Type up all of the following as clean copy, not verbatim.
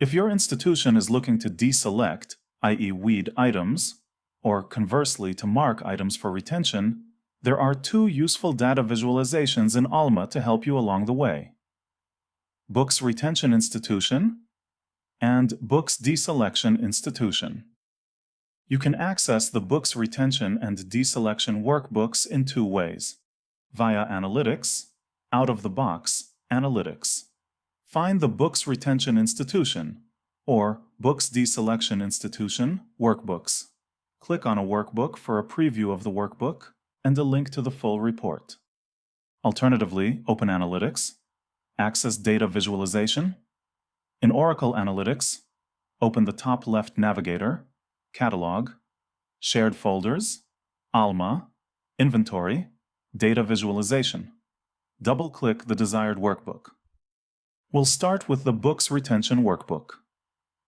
If your institution is looking to deselect, i.e. weed items, or conversely to mark items for retention, there are two useful data visualizations in Alma to help you along the way: Books Retention Institution and Books Deselection Institution. You can access the Books Retention and Deselection workbooks in two ways: via Analytics, out-of-the-box Analytics. Find the Books Retention Institution or Books Deselection Institution workbooks. Click on a workbook for a preview of the workbook and a link to the full report. Alternatively, open Analytics, access Data Visualization. In Oracle Analytics, open the top left navigator, Catalog, Shared Folders, Alma, Inventory, Data Visualization. Double-click the desired workbook. We'll start with the Books Retention Workbook.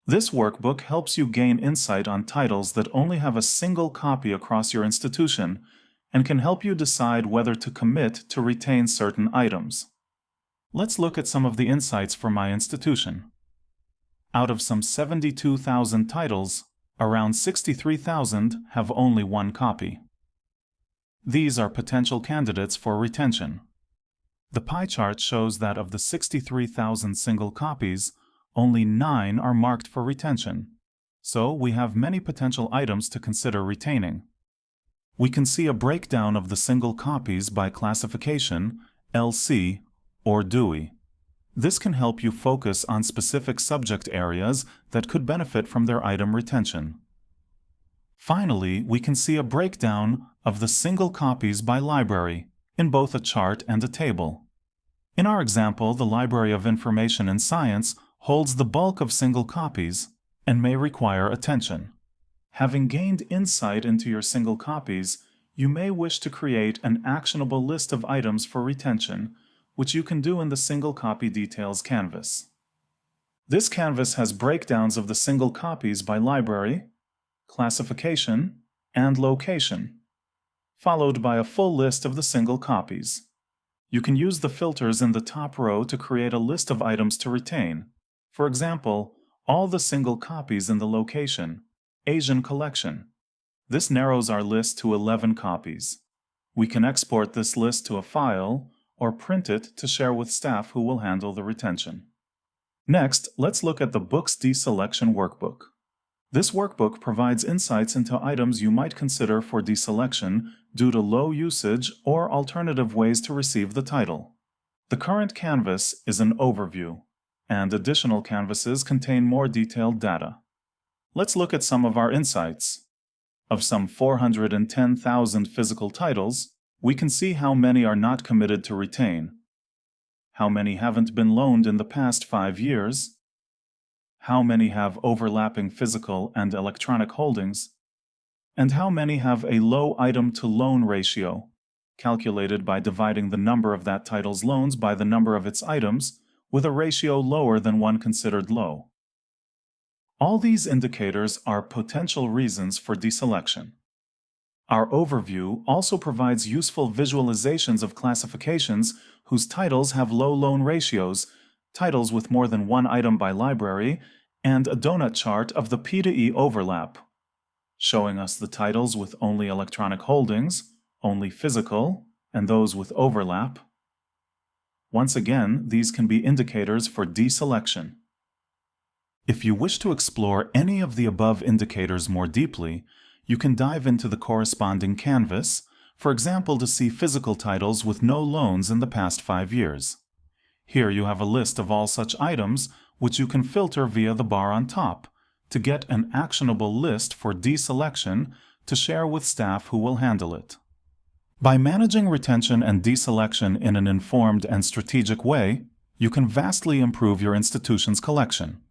This workbook helps you gain insight on titles that only have a single copy across your institution and can help you decide whether to commit to retain certain items. Let's look at some of the insights for my institution. Out of some 72,000 titles, around 63,000 have only one copy. These are potential candidates for retention. The pie chart shows that of the 63,000 single copies, only 9 are marked for retention, so we have many potential items to consider retaining. We can see a breakdown of the single copies by classification, LC, or Dewey. This can help you focus on specific subject areas that could benefit from their item retention. Finally, we can see a breakdown of the single copies by library, in both a chart and a table. In our example, the Library of Information and Science holds the bulk of single copies and may require attention. Having gained insight into your single copies, you may wish to create an actionable list of items for retention, which you can do in the Single Copy Details canvas. This canvas has breakdowns of the single copies by library, classification, and location, followed by a full list of the single copies. You can use the filters in the top row to create a list of items to retain. For example, all the single copies in the location, Asian collection. This narrows our list to 11 copies. We can export this list to a file or print it to share with staff who will handle the retention. Next, let's look at the Books Deselection Workbook. This workbook provides insights into items you might consider for deselection due to low usage or alternative ways to receive the title. The current canvas is an overview, and additional canvases contain more detailed data. Let's look at some of our insights. Of some 410,000 physical titles, we can see how many are not committed to retain, how many haven't been loaned in the past 5 years, how many have overlapping physical and electronic holdings, and how many have a low item-to-loan ratio, calculated by dividing the number of that title's loans by the number of its items, with a ratio lower than one considered low. All these indicators are potential reasons for deselection. Our overview also provides useful visualizations of classifications whose titles have low loan ratios, titles with more than one item by library, and a donut chart of the P/E overlap, showing us the titles with only electronic holdings, only physical, and those with overlap. Once again, these can be indicators for deselection. If you wish to explore any of the above indicators more deeply, you can dive into the corresponding canvas, for example, to see physical titles with no loans in the past 5 years. Here you have a list of all such items, which you can filter via the bar on top, to get an actionable list for deselection to share with staff who will handle it. By managing retention and deselection in an informed and strategic way, you can vastly improve your institution's collection.